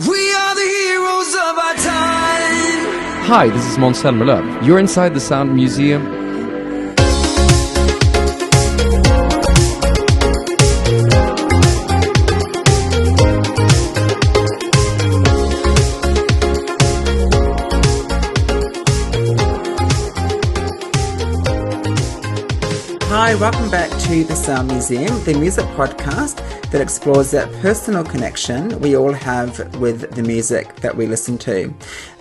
We are the heroes of our time. Hi, this is Måns Zelmerlöw. You're inside the Sound Museum. Hi, welcome back to the Sound Museum, the music podcast that explores that personal connection we all have with the music that we listen to.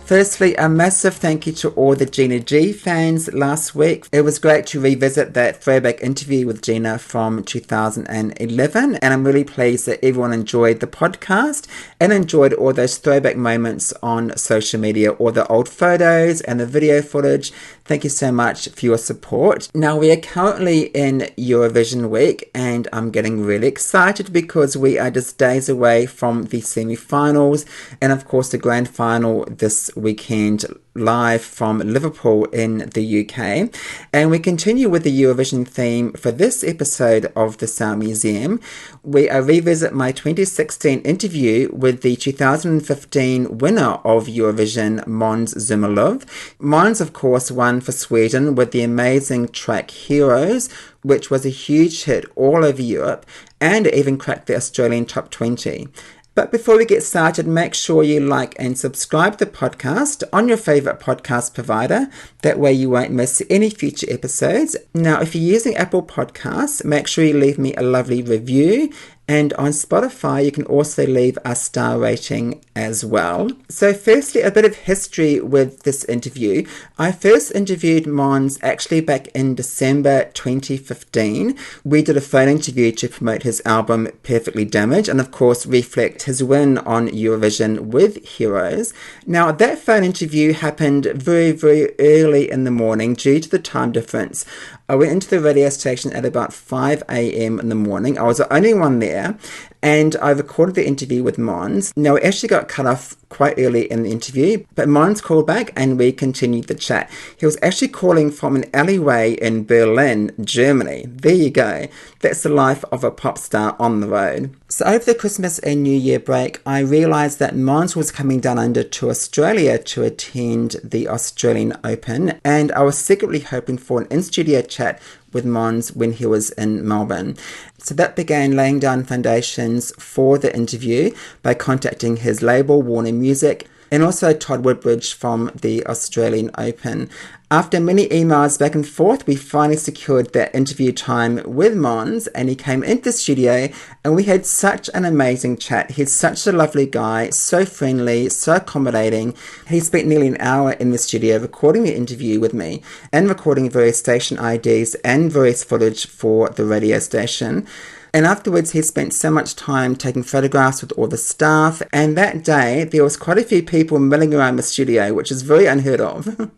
Firstly, a massive thank you to all the Gina G fans last week. It was great to revisit that throwback interview with Gina from 2011, and I'm really pleased that everyone enjoyed the podcast and enjoyed all those throwback moments on social media, all the old photos and the video footage. Thank you so much for your support. Now, we are currently in Eurovision week, and I'm getting really excited because we are just days away from the semi-finals and, of course, the grand final this weekend live from Liverpool in the UK. And we continue with the Eurovision theme for this episode of the Sound Museum. We revisit my 2016 interview with the 2015 winner of Eurovision, Måns Zelmerlöw. Måns, of course, won for Sweden with the amazing track Hereos, which was a huge hit all over Europe and even cracked the Australian top 20. But before we get started, make sure you like and subscribe to the podcast on your favourite podcast provider. That way you won't miss any future episodes. Now, if you're using Apple Podcasts, make sure you leave me a lovely review. And on Spotify, you can also leave a star rating as well. So firstly, a bit of history with this interview. I first interviewed Måns actually back in December 2015. We did a phone interview to promote his album Perfectly Damaged and of course reflect his win on Eurovision with Hereos. Now that phone interview happened very, very early in the morning due to the time difference. I went into the radio station at about 5 a.m. in the morning. I was the only one there, and I recorded the interview with Måns. Now, we actually got cut off quite early in the interview, but Måns called back and we continued the chat. He was actually calling from an alleyway in Berlin, Germany. There you go. That's the life of a pop star on the road. So over the Christmas and New Year break, I realised that Måns was coming down under to Australia to attend the Australian Open, and I was secretly hoping for an in-studio chat with Måns when he was in Melbourne. So that began laying down foundations for the interview by contacting his label, Warner Music, and also Todd Woodbridge from the Australian Open. After many emails back and forth, we finally secured that interview time with Måns, and he came into the studio and we had such an amazing chat. He's such a lovely guy, so friendly, so accommodating. He spent nearly an hour in the studio recording the interview with me and recording various station IDs and various footage for the radio station. And afterwards, he spent so much time taking photographs with all the staff. And that day, there was quite a few people milling around the studio, which is very unheard of.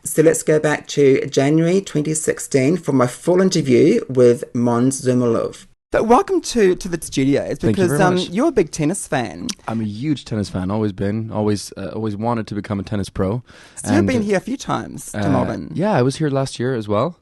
So let's go back to January 2016 for my full interview with Måns Zelmerlöw. So welcome to the studios because you're a big tennis fan. I'm a huge tennis fan, always been, always wanted to become a tennis pro. So you've been here a few times to Melbourne. Yeah, I was here last year as well.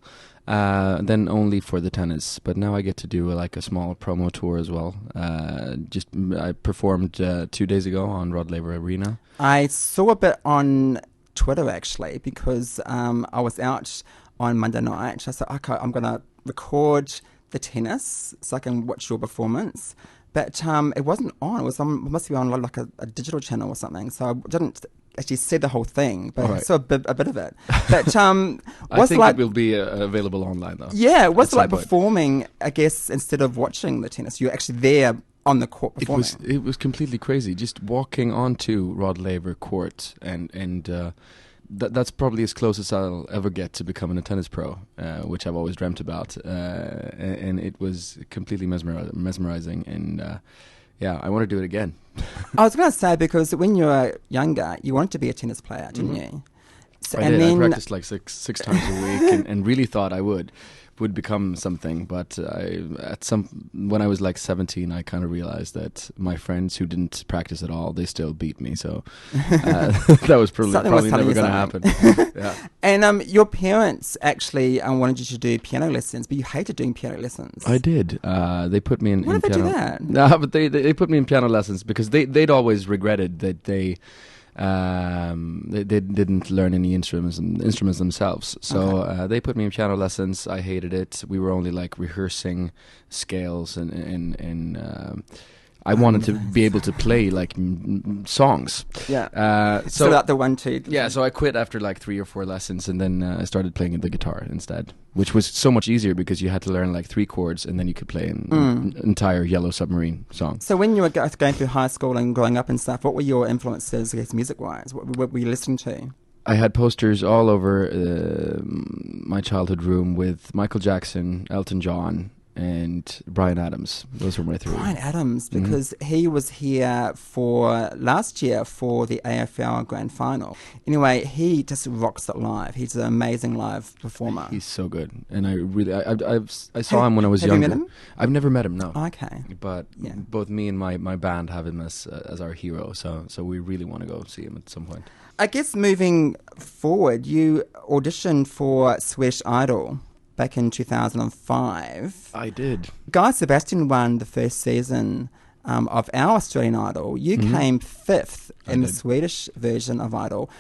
Then only for the tennis, but now I get to do like a small promo tour as well. I performed 2 days ago on Rod Laver Arena. I saw a bit on Twitter actually because I was out on Monday night. I said, okay, I'm going to record the tennis so I can watch your performance. But it wasn't on. It must be on like a digital channel or something. So I didn't actually see the whole thing, but I saw a bit of it. But I think it will be available online though. Yeah, what's it like performing, I guess, instead of watching the tennis? You're actually there on the court performing. It was completely crazy. Just walking onto Rod Laver court and that's probably as close as I'll ever get to becoming a tennis pro, which I've always dreamt about. And it was completely mesmerizing. And yeah, I want to do it again. I was going to say, because when you were younger, you wanted to be a tennis player, didn't you? So, I practiced like six times a week and really thought I would. would become something. But when I was like 17, I kind of realized that my friends who didn't practice at all, they still beat me. So that was probably never going to happen. Yeah. And your parents actually wanted you to do piano lessons, but you hated doing piano lessons. I did. They put me in. Why did they piano. do that? No, but they put me in piano lessons because they'd always regretted that they didn't learn any instruments themselves. So they put me in piano lessons. I hated it. We were only like rehearsing scales and I wanted to be able to play like songs. Yeah. So that the 1, 2. Yeah. So I quit after like 3 or 4 lessons, and then I started playing the guitar instead, which was so much easier because you had to learn like 3 chords, and then you could play an entire Yellow Submarine song. So when you were going through high school and growing up and stuff, what were your influences, I guess, music-wise? What were you listening to? I had posters all over my childhood room with Michael Jackson, Elton John, and Bryan Adams. Those were my 3. Bryan Adams, because he was here last year for the AFL Grand Final. Anyway, he just rocks it live. He's an amazing live performer. He's so good, and I saw him when I was younger. Have you met him? I've never met him, no. Okay, but both me and my band have him as our hero. So we really want to go see him at some point. I guess moving forward, you auditioned for Swedish Idol back in 2005. I did. Guy Sebastian won the first season of our Australian Idol. You came 5th in the Swedish version of Idol.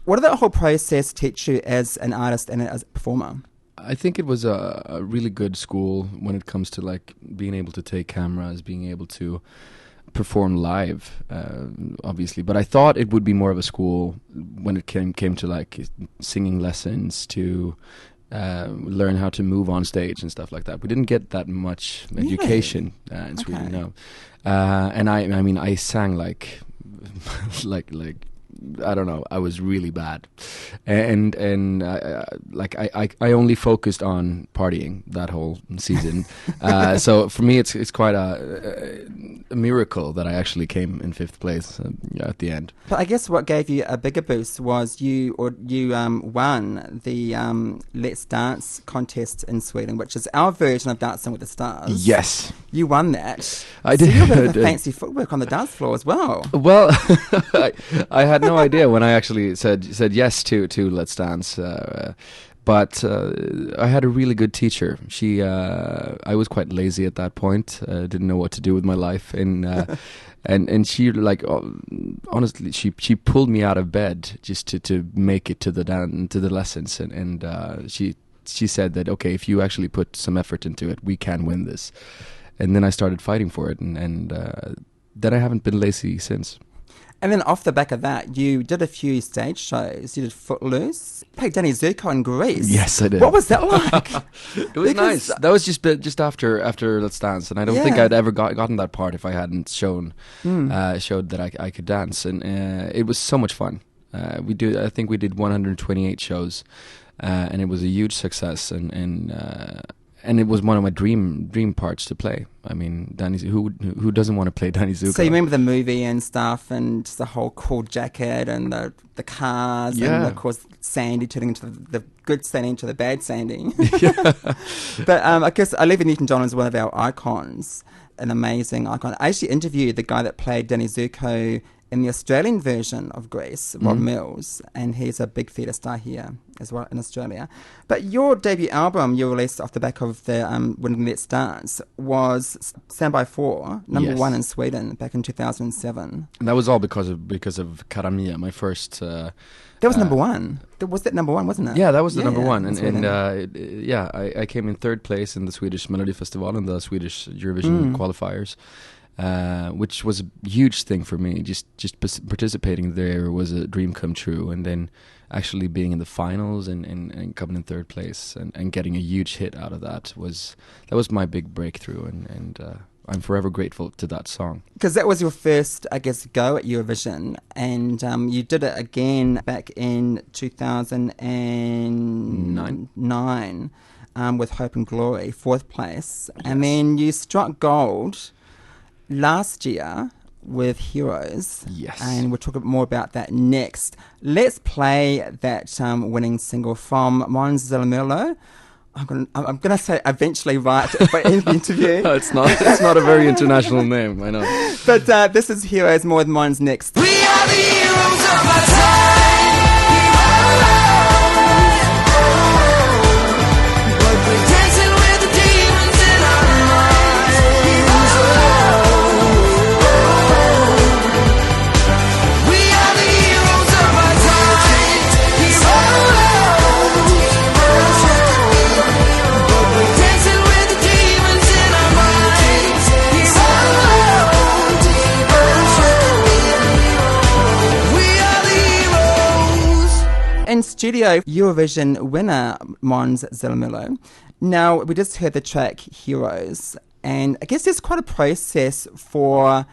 What did that whole process teach you as an artist and as a performer? I think it was a really good school when it comes to like being able to take cameras, being able to perform live, obviously. But I thought it would be more of a school when it came to like singing lessons, to learn how to move on stage and stuff like that. We didn't get that much education in Sweden, no. And I mean, I sang like I don't know, I was really bad, and I only focused on partying that whole season. So for me, it's quite a miracle that I actually came in 5th place at the end. But I guess what gave you a bigger boost was you won the Let's Dance contest in Sweden, which is our version of Dancing with the Stars. Yes, you won that. I did. You had a bit of fancy footwork on the dance floor as well. Well, I had no idea when I actually said yes to Let's Dance. But I had a really good teacher. I was quite lazy at that point. Didn't know what to do with my life, and she honestly she pulled me out of bed just to make it to the lessons, and she said that, okay, if you actually put some effort into it, we can win this. And then I started fighting for it, and then I haven't been lazy since. And then off the back of that, you did a few stage shows. You did Footloose. You played Danny Zuko in Greece. Yes, I did. What was that like? It was nice. That was just after Let's Dance, and I don't think I'd ever gotten that part if I hadn't showed that I could dance, and it was so much fun. I think we did 128 shows, and it was a huge success, and it was one of my dream parts to play. I mean, who doesn't want to play Danny Zuko? So you remember the movie and stuff, and just the whole cool jacket and the cars, and of course Sandy turning into the good Sandy into the bad Sandy. But I guess Olivia Newton-John is one of our icons, an amazing icon. I actually interviewed the guy that played Danny Zuko in the Australian version of Greece, Rob Mills, and he's a big theatre star here as well in Australia. But your debut album you released off the back of the winning Let's Dance was Stand By 4, number 1 in Sweden back in 2007. And that was all because of Cara Mia, my first... that was number 1. Was that number 1, wasn't it? Yeah, that was the number 1. And I came in 3rd place in the Swedish Melody Festival and the Swedish Eurovision qualifiers. Which was a huge thing for me. Just participating there was a dream come true, and then actually being in the finals and coming in 3rd place and getting a huge hit out of that was my big breakthrough, and I'm forever grateful to that song. Because that was your first, I guess, go at Eurovision, and you did it again back in 2009 with Hope and Glory, 4th place, and then you struck gold last year with Hereos. Yes. And we'll talk more about that next. Let's play that winning single from Måns Zelmerlöw. I'm gonna say eventually right for the interview. No, it's not. It's not a very international name. I know. But this is Heroes More Than Mine's next. We are the heroes of our time. But we're dancing with the demons in our minds. We are the heroes of our time. But we're dancing with the demons in our minds. We are the heroes. In studio, Eurovision winner Måns Zelmerlöw. Now, we just heard the track Heroes, and I guess there's quite a process for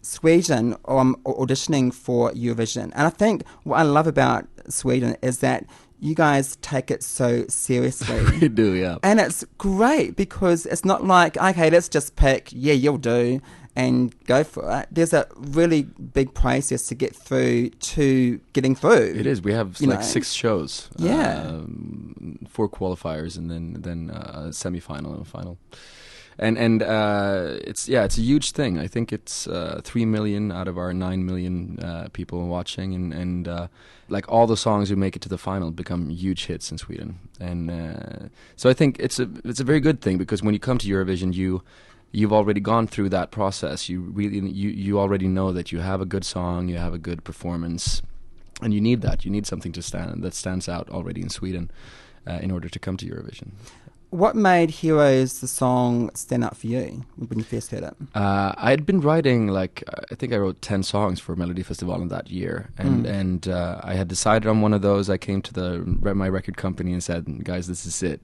Sweden auditioning for Eurovision. And I think what I love about Sweden is that you guys take it so seriously. We do, yeah. And it's great because it's not like, okay, let's just pick, yeah, you'll do, and go for it. There's a really big process to get through to getting through. It is. We have You like know. 6 shows. Yeah. 4 qualifiers and then a semi-final and a final. And it's a huge thing. I think it's 3 million out of our 9 million people watching, and like all the songs who make it to the final become huge hits in Sweden. And so I think it's a very good thing, because when you come to Eurovision, you've already gone through that process. You already know that you have a good song, you have a good performance, and you need that. You need something that stands out already in Sweden in order to come to Eurovision. What made Heroes, the song, stand out for you when you first heard it? I had been writing, like, I think I wrote 10 songs for Melody Festival in that year, and I had decided on one of those. I came to my record company and said, guys, this is it.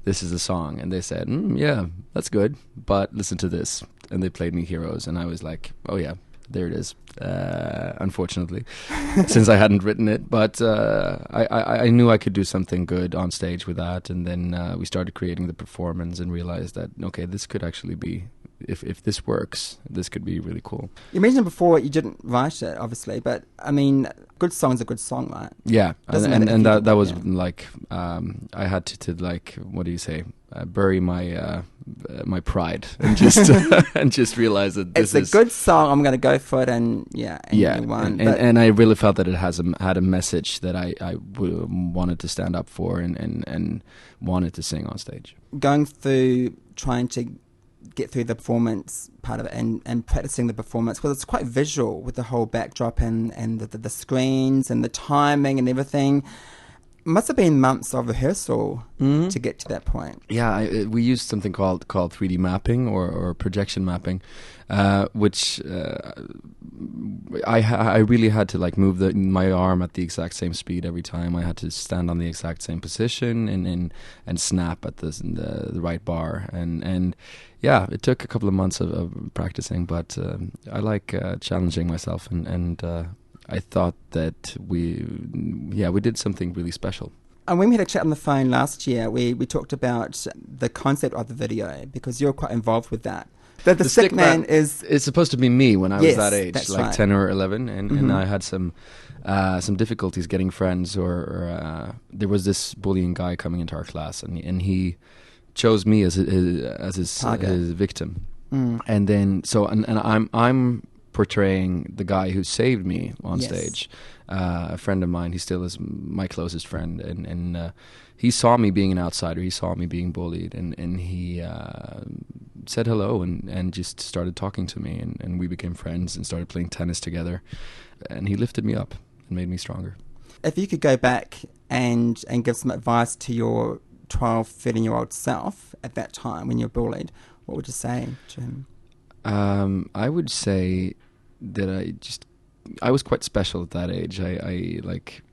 This is the song. And they said, yeah, that's good, but listen to this. And they played me Heroes, and I was like, oh yeah, there it is, unfortunately, since I hadn't written it. But I knew I could do something good on stage with that, and then we started creating the performance and realized that, okay, this could actually be, if this works, this could be really cool. You mentioned before you didn't write it, obviously, but I mean, good song's a good song, right? Yeah, Doesn't matter if and you- that was yeah. like, I had to like, what do you say, bury my my pride and just and just realize that this It's is a good song, I'm going to go for it, and you won. and I really felt that it had a message that I wanted to stand up for and wanted to sing on stage. Going through trying to get through the performance part of it and practicing the performance, because it's quite visual with the whole backdrop and the screens and the timing and everything. Must have been months of rehearsal to get to that point. Yeah, we used something called 3D mapping or projection mapping, which I really had to like move my arm at the exact same speed every time. I had to stand on the exact same position and snap at the right bar, and yeah, it took a couple of months of practicing, but I like challenging myself, and I thought that we did something really special. And when we had a chat on the phone last year, we talked about the concept of the video, because you're quite involved with that. The Stickman is... It's supposed to be me when I was Yes, that age, that's like right. 10 or 11, and I had some difficulties getting friends, or there was this bullying guy coming into our class, and he chose me as his Target. his victim. And then I'm portraying the guy who saved me on Yes. stage, a friend of mine. He still is my closest friend, and he saw me being an outsider. He saw me being bullied, and he said hello and just started talking to me, and we became friends and started playing tennis together, and he lifted me up and made me stronger. If you could go back and give some advice to your 12, 13-year-old self at that time when you were bullied, what would you say to him? I would say that I was quite special at that age. I like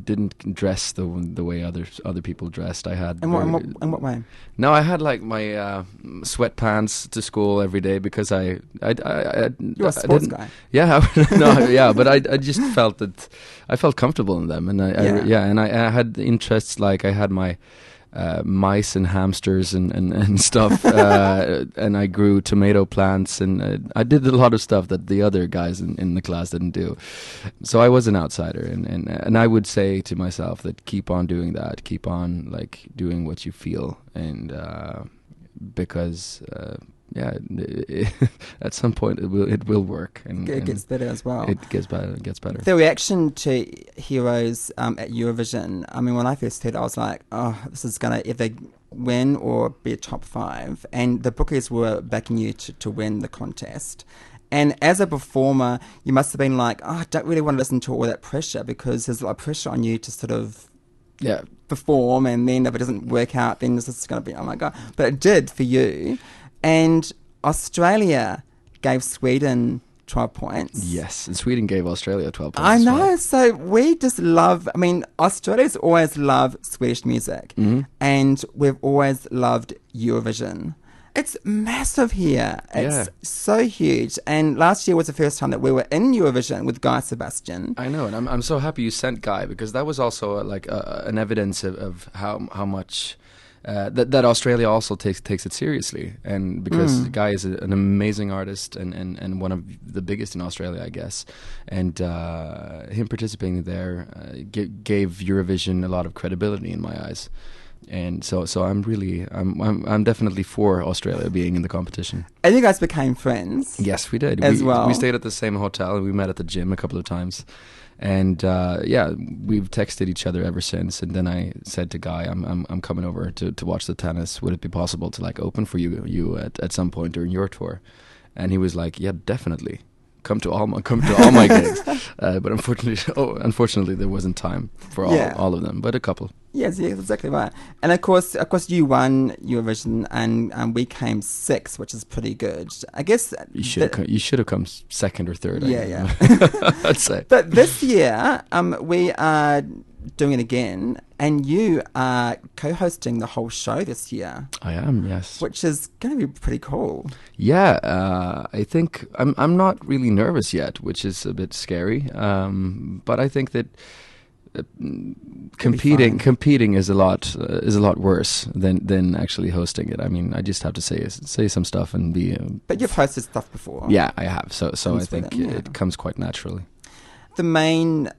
didn't dress the way other people dressed. I had In what way? No, I had like my sweatpants to school every day because You're a sports guy. Yeah, but I just felt that I felt comfortable in them, and I had interests, like I had my mice and hamsters and stuff, and I grew tomato plants, and I did a lot of stuff that the other guys in the class didn't do. So I was an outsider, and I would say to myself that keep on doing that, keep on like doing what you feel, and because at some point it will work, and It gets better as well. It gets better. It gets better. The reaction to Heroes at Eurovision, I mean, when I first heard it, I was like, oh, this is going to either win or be a top 5. And the bookies were backing you to win the contest. And as a performer, you must have been like, oh, I don't really want to listen to all that pressure, because there's a lot of pressure on you to sort of perform, and then if it doesn't work out, then this is going to be, oh my God. But it did for you. And Australia gave Sweden 12 points. Yes, and Sweden gave Australia 12 points. I know. Well. So we just love, I mean, Australia's always loved Swedish music, and we've always loved Eurovision. It's massive here. It's so huge. And last year was the first time that we were in Eurovision with Guy Sebastian. I know, and I'm so happy you sent Guy, because that was also an evidence of how much that Australia also takes it seriously, and because Guy is an amazing artist and one of the biggest in Australia, I guess, and him participating there gave Eurovision a lot of credibility in my eyes. And so I'm definitely for Australia being in the competition. And you guys became friends. Yes, we did. Well. We stayed at the same hotel, and we met at the gym a couple of times. And we've texted each other ever since. And then I said to Guy, I'm coming over to watch the tennis. Would it be possible to like open for you at some point during your tour? And he was like, yeah, definitely. Come to all my gigs. But unfortunately, there wasn't time for all of them, but a couple. Yes, exactly right. And of course, you won Eurovision, and we came 6th, which is pretty good. I guess you should have come second or third. Yeah. I'd say. But this year, we are doing it again, and you are co-hosting the whole show this year. I am, yes. Which is going to be pretty cool. Yeah, I think I'm not really nervous yet, which is a bit scary. But I think that competing is a lot worse than actually hosting it. I mean, I just have to say some stuff and be. But you've hosted stuff before. Yeah, I have. So I think it comes quite naturally. The main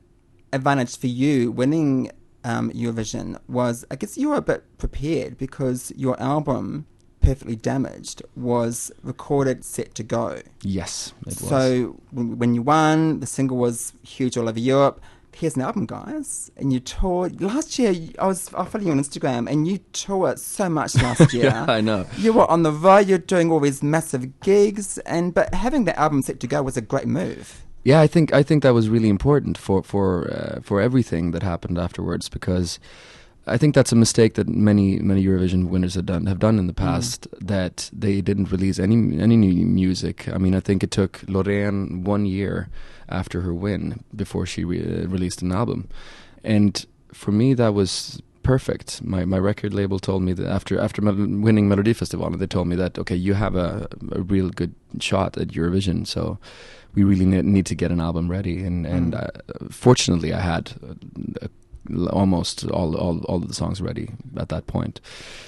advantage for you winning Eurovision was, I guess you were a bit prepared, because your album Perfectly Damaged was recorded, set to go. Yes, it was. So when you won, the single was huge all over Europe. Here's an album, guys. And you toured last year. I followed you on Instagram, and you toured so much last year. Yeah, I know. You were on the road. You're doing all these massive gigs, but having the album set to go was a great move. Yeah, I think that was really important for everything that happened afterwards, because I think that's a mistake that many Eurovision winners have done in the past, that they didn't release any new music. I mean, I think it took Loreen 1 year after her win before she released an album, and for me that was perfect. My record label told me that after winning Melodifestivalen, they told me that, okay, you have a real good shot at Eurovision, so we really need to get an album ready, and fortunately I had almost all of the songs ready at that point.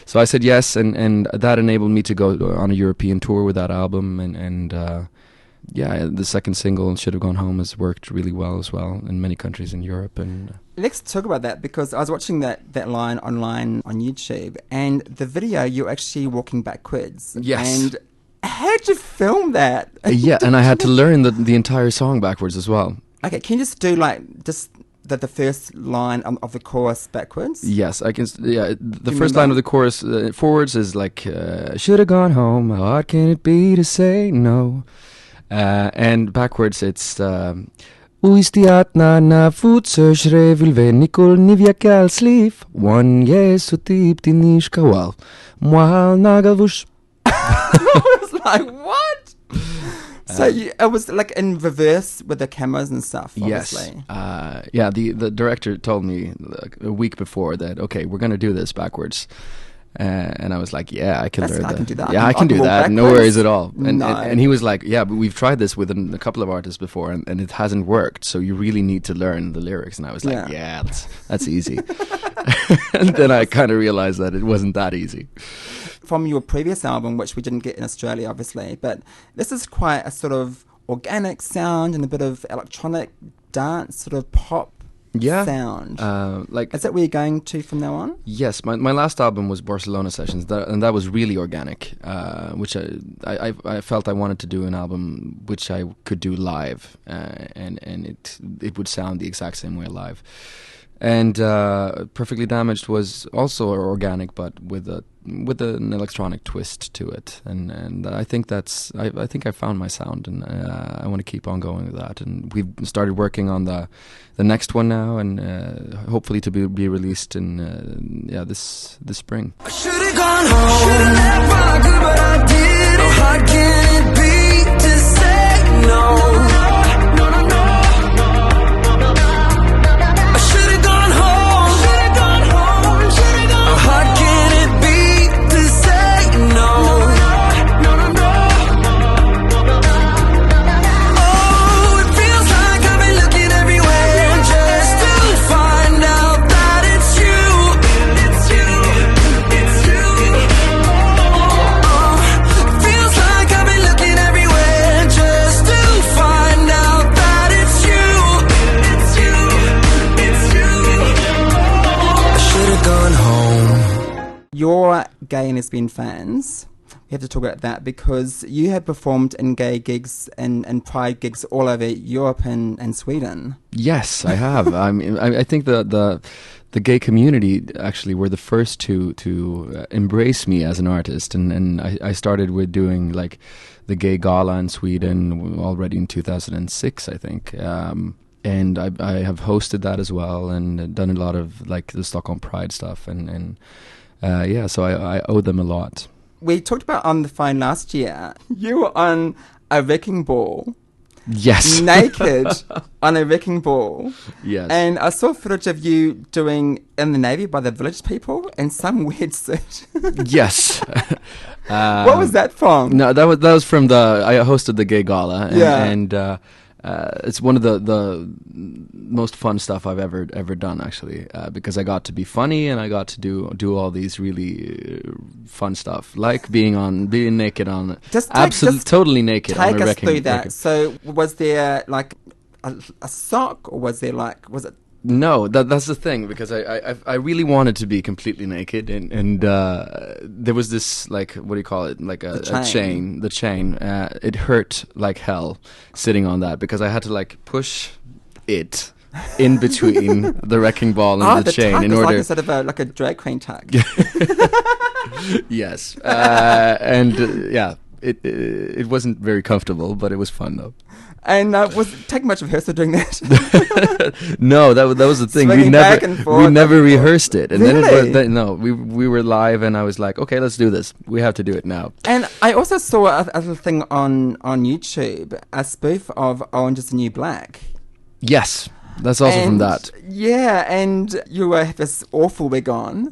So I said yes, and that enabled me to go on a European tour with that album, and the second single, Should Have Gone Home, has worked really well as well in many countries in Europe. And let's talk about that, because I was watching that line online on YouTube, and the video, you're actually walking backwards. Yes. And how'd you film that? Yeah, and I had to learn the entire song backwards as well. Okay, can you just do the first line of the chorus backwards? Yes, I can. Yeah, the first line of the chorus forwards is like, should have gone home, how hard can it be to say no? And backwards it's Uistiatna na futser vil venikol nivyakal sleeve one yes utip tinishkawal mwal nagavush. I was like, what? So it was like in reverse with the cameras and stuff, obviously. Yes. The director told me like a week before that, okay, we're going to do this backwards. And I was like, yeah, I can learn that. I can do that. Yeah, I can do walk that. No backwards. worries at all. And, No. and he was like, yeah, but we've tried this with a couple of artists before, and it hasn't worked. So you really need to learn the lyrics. And I was like, yeah, that's easy. And then I kind of realized that it wasn't that easy. From your previous album, which we didn't get in Australia, obviously, but this is quite a sort of organic sound and a bit of electronic dance, sort of pop sound. Is that where you're going to from now on? Yes, my last album was Barcelona Sessions, and that was really organic, which I felt I wanted to do an album which I could do live, and it would sound the exact same way live. And Perfectly Damaged was also organic, but with an electronic twist to it, and I think I think I found my sound, and I want to keep on going with that. And we've started working on the next one now, and hopefully to be released in this spring. I should've gone home. Should've left while I could, but I didn't. How hard can it be to say no? I should've gone home. Should've gone home. Should've gone home. How hard can it be to say no? Oh, it feels like I've been looking everywhere just to find out that it's you. It's you. It's you. Oh, feels like I've been looking everywhere just to find out that it's you. It's you. It's you. I should've gone home. Your gay and lesbian fans, we have to talk about that because you have performed in gay gigs and pride gigs all over Europe and Sweden. Yes, I have. I mean, I think the gay community actually were the first to embrace me as an artist, and I started with doing like the gay gala in Sweden already in 2006, I think. And I have hosted that as well, and done a lot of like the Stockholm Pride stuff, and so I owe them a lot. We talked about on the phone last year, you were on a wrecking ball. Yes. Naked on a wrecking ball. Yes. And I saw footage of you doing In the Navy by the Village People in some weird suit. Yes. What was that from? No, that was from I hosted the gay gala, and it's one of the most fun stuff I've ever done, actually, because I got to be funny and I got to do all these really fun stuff, like being naked on totally naked on a Take us wrecking. through that. So was there like a sock, or was it? No, that's the thing, because I really wanted to be completely naked, and there was this, like, what do you call it, like a chain. The chain. It hurt like hell sitting on that, because I had to like push it in between the wrecking ball and the chain tuck in is order. like a sort of like a drag queen tuck. Yes, it wasn't very comfortable, but it was fun though. And was it take much rehearsal doing that? No, that was the thing. Swinging back and forth, we never rehearsed it, and Really? then we were live, and I was like, okay, let's do this. We have to do it now. And I also saw a little thing on YouTube, a spoof of Orange Is the New Black. Yes, that's also from that. Yeah, and you have this awful wig on.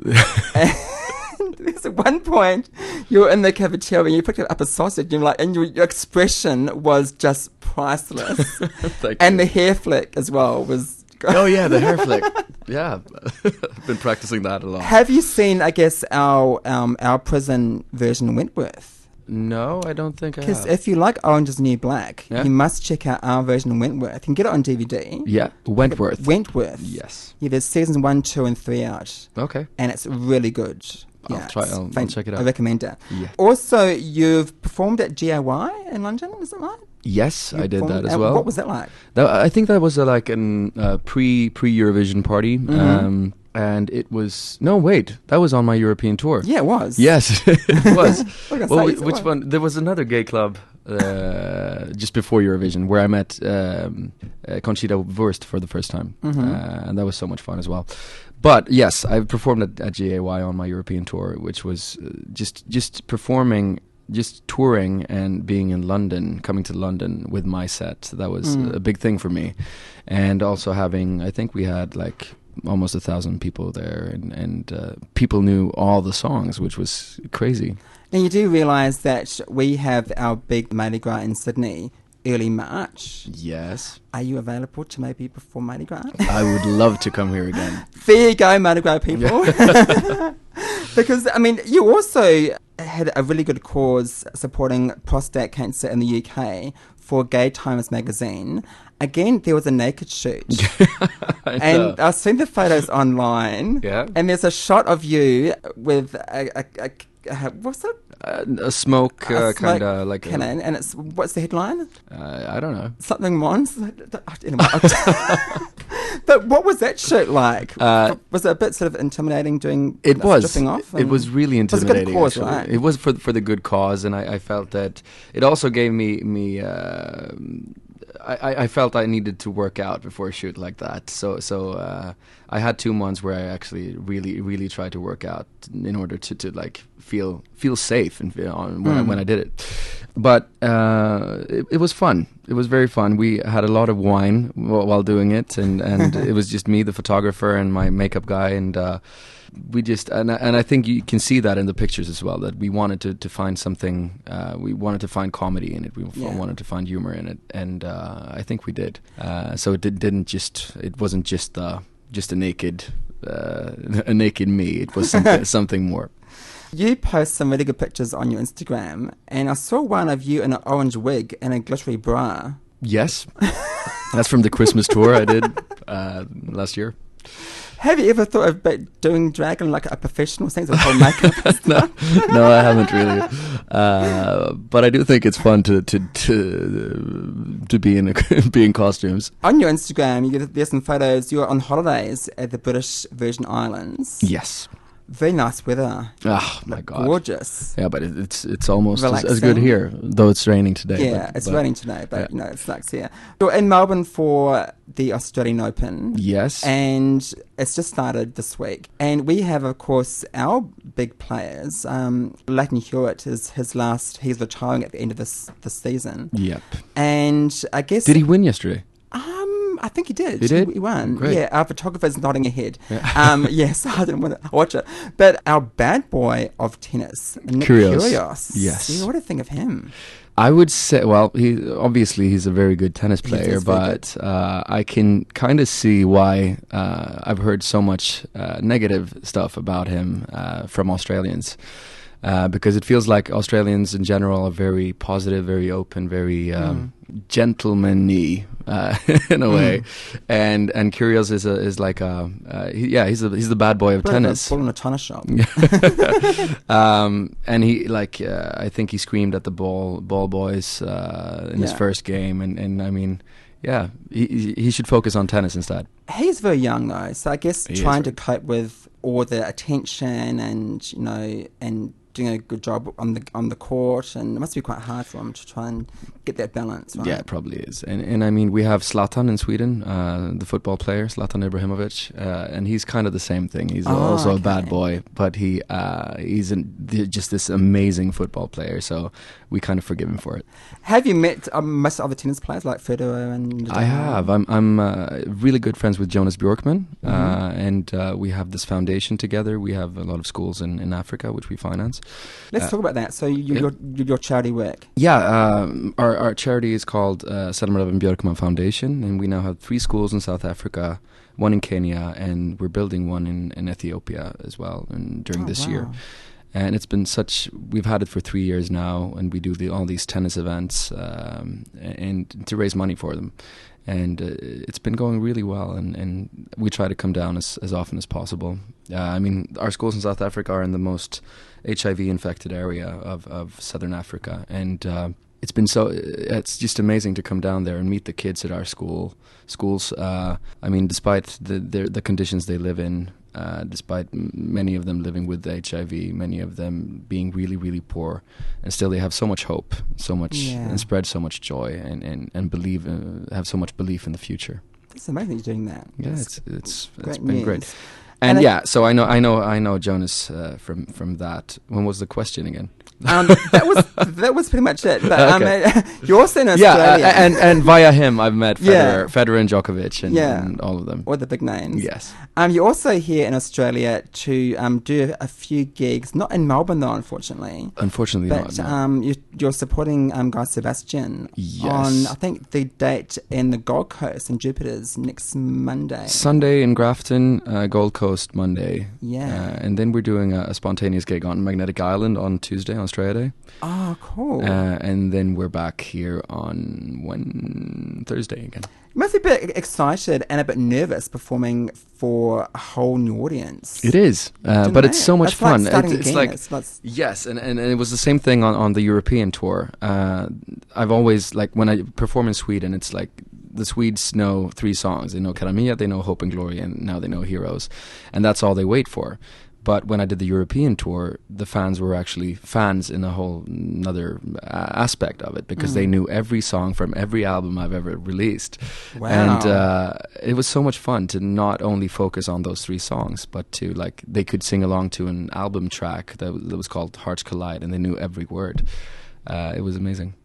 And there's at one point you were in the cafeteria and you picked up a sausage, and your expression was just priceless. And the hair flick as well was. Oh yeah, the hair flick. Yeah, I've been practicing that a lot. Have you seen, I guess, our prison version Wentworth? No, I don't think I have. Because if you like Orange Is the New Black, Yeah. you must check out our version of Wentworth. You can get it on DVD. Yeah, Wentworth. Wentworth. Yes. Yeah, there's seasons 1, 2, and 3 out. Okay. And it's really good. I'll Yeah, try- it's I'll check it out. I recommend it. Yeah. Also, you've performed at GAY in London, is that right? Yes, I did performed- that as and well. What was that like? I think that was like an pre Eurovision party, and it was that was on my European tour. Yeah, it was. Yes, it was. What was I Well, saying? Yes, it which was. one? There was another gay club just before Eurovision where I met Conchita Wurst for the first time, and that was so much fun as well. But yes, I performed at GAY on my European tour, which was just performing, just touring and being in London, coming to London with my set. That was a big thing for me. And also having, I think we had like almost 1,000 people there, and people knew all the songs, which was crazy. And you do realise that we have our big Mardi Gras in Sydney early March. Yes. Are you available to maybe perform Mardi Gras? I would love to come here again. There you go, Mardi Gras people. Because, I mean, you also had a really good cause supporting prostate cancer in the UK for Gay Times magazine. Again, there was a naked shoot. And I've seen the photos online. Yeah. And there's a shot of you with a what's it? A smoke kind of like cannon. And it's, what's the headline? I don't know. Something Måns. Anyway, but what was that shoot like? Was it a bit sort of intimidating doing stripping off? It was really intimidating. It was a good cause, actually. right? It was for the good cause, and I felt that it also gave me I felt I needed to work out before a shoot like that. So I had 2 months where I actually really tried to work out in order to like feel safe and when I did it. But it was fun. It was very fun. We had a lot of wine while doing it, and it was just me, the photographer, and my makeup guy, and we just and I think you can see that in the pictures as well, that we wanted to find something. We wanted to find comedy in it. We wanted to find humor in it, and I think we did. So it wasn't just a naked me. It was something more. You post some really good pictures on your Instagram, and I saw one of you in an orange wig and a glittery bra. Yes, that's from the Christmas tour I did last year. Have you ever thought of doing drag in like a professional sense of whole makeup? No, I haven't really. But I do think it's fun to be in costumes. On your Instagram, there's some photos. You're on holidays at the British Virgin Islands. Yes. Very nice weather. Oh my God, gorgeous. Yeah, but it's almost as good Relaxing. here, though it's raining today. Yeah, it's raining today, but you know, it sucks here. You're in Melbourne for the Australian Open. Yes. And it's just started this week. And we have, of course, our big players. Leighton Hewitt he's retiring at the end of this season. Yep. And I guess... Did he win yesterday? I think he did. He did? He won. Great. Yeah, our photographer's nodding ahead. Yeah. Yes, I didn't want to watch it. But our bad boy of tennis, Nick Hereos. Yes. Yeah, what do you think of him? I would say, well, he's a very good tennis player, but I can kind of see why I've heard so much negative stuff about him from Australians. Because it feels like Australians in general are very positive, very open, very gentlemanly in a way, and Kyrgios is like he's the bad boy of tennis. Bull in a tennis shop. And he I think he screamed at the ball boys in his first game, and I mean. Yeah, he should focus on tennis instead. He's very young though, so I guess trying to cope with all the attention and and doing a good job on the court, and it must be quite hard for him to try and get that balance, right? Yeah, it probably is. And I mean, we have Zlatan in Sweden, the football player, Zlatan Ibrahimovic, and he's kind of the same thing. He's also a bad boy, but he's just this amazing football player, so we kind of forgive him for it. Have you met most other tennis players like Federer and Nadal? I have. I'm really good friends with Jonas Bjorkman, and we have this foundation together. We have a lot of schools in Africa, which we finance. Let's talk about that. So your charity work. Yeah, our charity is called Zelmerlöw and Björkman Foundation, and we now have 3 schools in South Africa, 1 in Kenya, and we're building one in Ethiopia as well during this year. And it's been we've had it for 3 years now, and we do all these tennis events and to raise money for them. And it's been going really well, and we try to come down as often as possible. I mean, our schools in South Africa are in the most HIV-infected area of Southern Africa, and it's just amazing to come down there and meet the kids at our schools. I mean, despite the conditions they live in, despite many of them living with HIV, many of them being really, really poor, and still they have so much hope, and spread so much joy, and believe, have so much belief in the future. It's amazing you're doing that. Yeah, it's been great. And so I know Jonas from that. When was the question again? That was pretty much it. But Okay. you're also in Australia. And via him, I've met Federer and Djokovic and all of them. All the big names. Yes. You're also here in Australia to do a few gigs, not in Melbourne though, unfortunately. Unfortunately but, not. No. You're supporting Guy Sebastian on, I think, the date in the Gold Coast in Jupiter's next Monday. Sunday in Grafton, Gold Coast Monday. Yeah. And then we're doing a spontaneous gig on Magnetic Island on Tuesday, on Australia Day. Oh, cool. And then we're back here on Thursday again. You must be a bit excited and a bit nervous performing for a whole new audience. It is, but it's so much fun. It's like yes, and it was the same thing on the European tour. I've always, like, when I perform in Sweden, it's like the Swedes know 3 songs. They know Cara Mia, they know Hope and Glory, and now they know Heroes. And that's all they wait for. But when I did the European tour, the fans were actually fans in a whole another aspect of it, because they knew every song from every album I've ever released. Wow. And it was so much fun to not only focus on those 3 songs, but to, like, they could sing along to an album track that was called Hearts Collide, and they knew every word. It was amazing.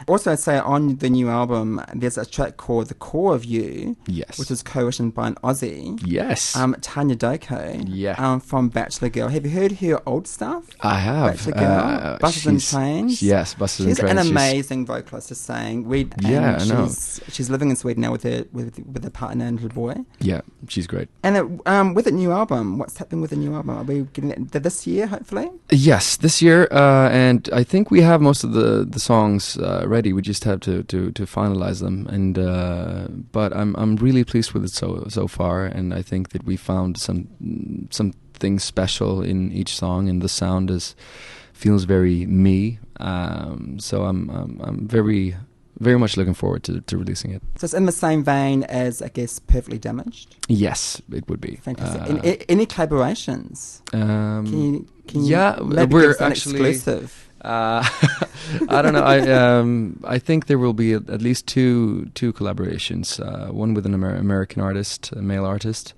Also, I'd say on the new album, there's a track called The Core of You, Yes. which is co-written by an Aussie, Yes. Tanya Doko, Yeah. from Bachelor Girl. Have you heard her old stuff? I have. Bachelor Girl, Buses and Trains. Yes, Buses and Trains. She's an amazing vocalist to sing. Yeah, I know. She's living in Sweden now with her partner and her boy. Yeah, she's great. And with the new album, what's happening with the new album? Are we getting it this year, hopefully? Yes, this year, and I think we have most of the songs ready. We just have to finalize them, and but I'm really pleased with it so far, and I think that we found something special in each song, and the sound feels very me. So I'm very much looking forward to releasing it. So it's in the same vein as, I guess, Perfectly Damaged? Yes, it would be. Fantastic. Any collaborations? Can yeah, maybe we're give us an actually exclusive? I don't know. I think there will be at least two collaborations. One with an American artist, a male artist,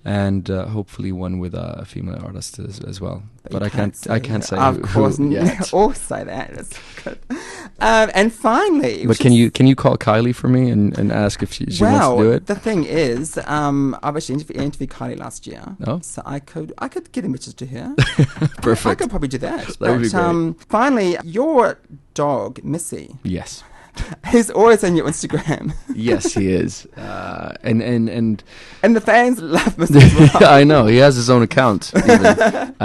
and hopefully one with a female artist as well. But I can't say. Of course, yet. all say that. It's good. And finally, but can you call Kylie for me and ask if she wants to do it? The thing is, I've actually interviewed Kylie last year, so I could get a message to her. Perfect. I could probably do that. That would be great. Finally, your dog Missy. Yes. He's always on your Instagram. Yes, he is. And the fans love Missy as well. I know, he has his own account. Even.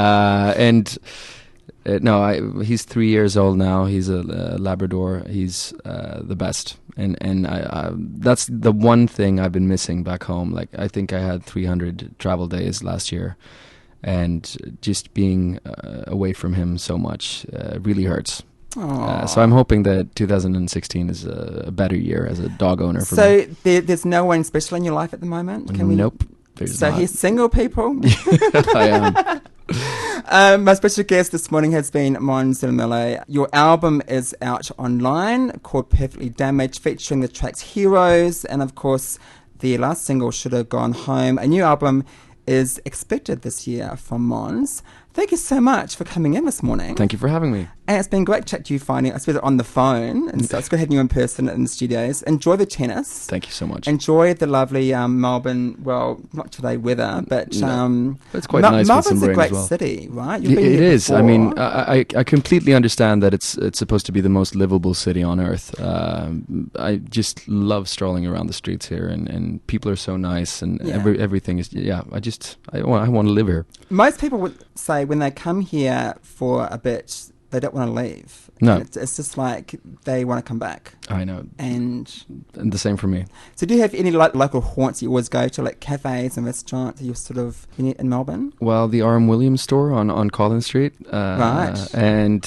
He's 3 years old now. He's a Labrador. He's the best. And I that's the one thing I've been missing back home. Like, I think I had 300 travel days last year, and just being away from him so much really hurts. So I'm hoping that 2016 is a better year as a dog owner for me. So there's no one special in your life at the moment? Nope. So he's single, people? I am. My special guest this morning has been Måns Zelmerlöw. Your album is out online called Perfectly Damaged, featuring the tracks Heroes, and of course the last single, Should Have Gone Home. A new album is expected this year from Måns. Thank you so much for coming in this morning. Thank you for having me. And it's been great to chat to you finally. I suppose on the phone, and so it's good having you in person in the studios. Enjoy the tennis. Thank you so much. Enjoy the lovely Melbourne, well, not today weather, but it's quite nice with some Melbourne's rain a great as well. city, right? It is. I mean, I completely understand that it's supposed to be the most livable city on earth. I just love strolling around the streets here, and people are so nice, and everything is. Yeah, I want to live here. Most people would say when they come here for a bit, they don't want to leave. No. It's just like they want to come back. I know. And the same for me. So do you have any local haunts you always go to, like cafes and restaurants you're sort of in Melbourne? Well, the R.M. Williams store on Collins Street. Right. And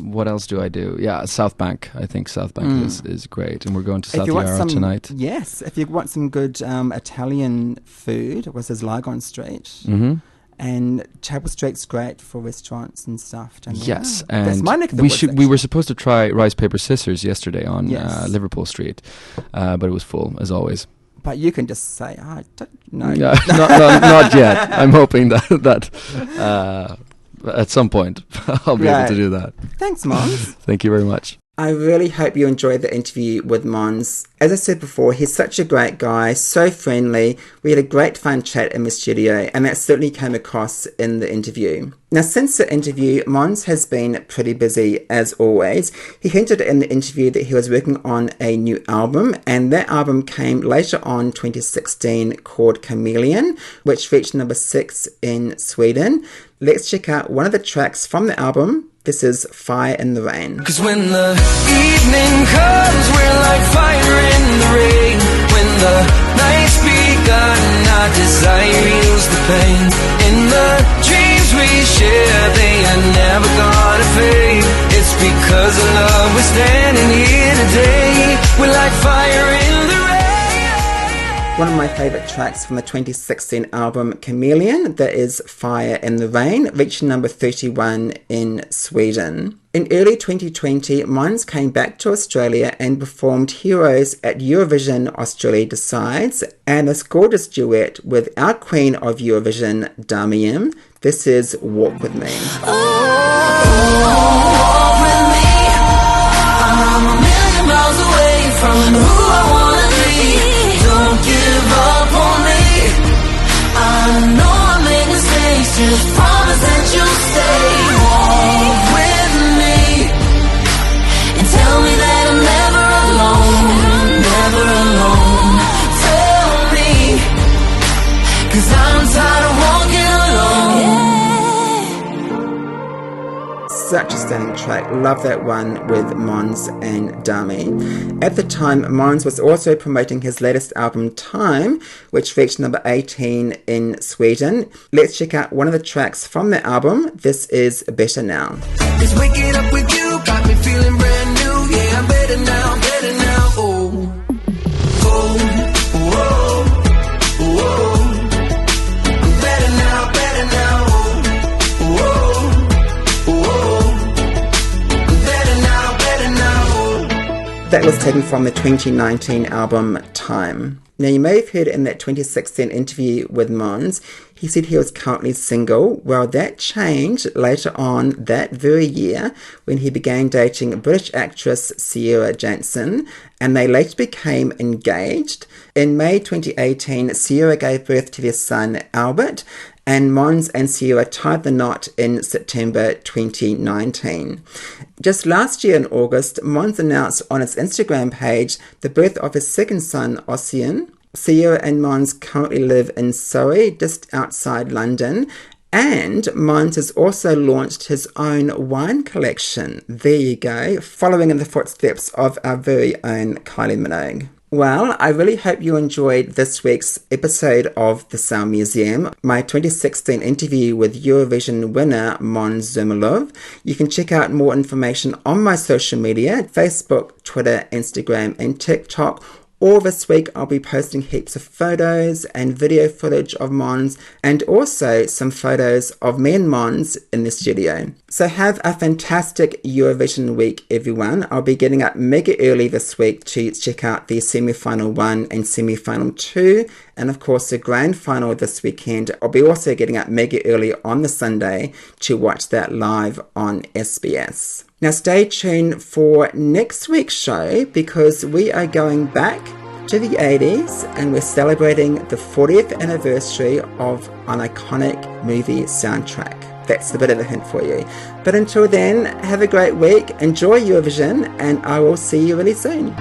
what else do I do? Yeah, South Bank. I think South Bank is great. And we're going to South Yarra tonight. Yes. If you want some good Italian food, there's Lygon Street. Mm-hmm. And Chapel Street's great for restaurants and stuff. Yes, and that's my neck of the woods, we were supposed to try rice paper scissors yesterday on Liverpool Street, but it was full as always. But you can just say, I don't know. Yeah, not yet. I'm hoping that at some point I'll be able to do that. Thanks, Måns. Thank you very much. I really hope you enjoyed the interview with Måns. As I said before, he's such a great guy, so friendly. We had a great fun chat in the studio, and that certainly came across in the interview. Now, since the interview, Måns has been pretty busy, as always. He hinted in the interview that he was working on a new album, and that album came later on 2016 called Chameleon, which reached number 6 in Sweden. Let's check out one of the tracks from the album. This is Fire in the Rain. 'Cause when the evening comes, we're like fire in the rain. When the night's begun, our desire heals the pain. In the dreams we share, they are never gonna fade. It's because of love we're standing here today. We're like fire in the rain. One of my favourite tracks from the 2016 album Chameleon, that is Fire in the Rain, reaching number 31 in Sweden. In early 2020, Måns came back to Australia and performed Hereos at Eurovision Australia Decides, and this gorgeous duet with our queen of Eurovision, Damian. This is Walk With Me. Oh, walk with me. I'm a million miles away from who I wanna be. Don't give up on me. I know I make mistakes, just promise that you'll stay. Walk with me and tell me that I'm never alone, never alone. Tell me, 'cause I'm tired of walking alone. Such a stunning track. Love that one with Måns and Dami. At the time, Måns was also promoting his latest album, Time, which reached number 18 in Sweden. Let's check out one of the tracks from the album. This is Better Now. Just waking up with you got me feeling brand new. Yeah, I'm better now, better now. Oh, oh, oh, oh. I'm better now, better now. Oh, oh, oh. I'm better now, better now. That was taken from the 2019 album Time. Now, you may have heard in that 2016 interview with Måns, he said he was currently single. Well, that changed later on that very year when he began dating British actress Ciara Jansen, and they later became engaged. In May 2018, Ciara gave birth to their son, Albert, and Måns and Ciara tied the knot in September 2019. Just last year in August, Måns announced on his Instagram page the birth of his second son, Ossian. Ciara and Måns currently live in Surrey, just outside London, and Måns has also launched his own wine collection. There you go, following in the footsteps of our very own Kylie Minogue. Well, I really hope you enjoyed this week's episode of The Sound Museum, my 2016 interview with Eurovision winner Måns Zelmerlöw. You can check out more information on my social media, Facebook, Twitter, Instagram and TikTok. All this week I'll be posting heaps of photos and video footage of Måns, and also some photos of me and Måns in the studio. So have a fantastic Eurovision week, everyone. I'll be getting up mega early this week to check out the semi-final 1 and semi-final 2, and of course the grand final this weekend. I'll be also getting up mega early on the Sunday to watch that live on SBS. Now stay tuned for next week's show, because we are going back to the 80s and we're celebrating the 40th anniversary of an iconic movie soundtrack. That's a bit of a hint for you. But until then, have a great week, enjoy Eurovision, and I will see you really soon.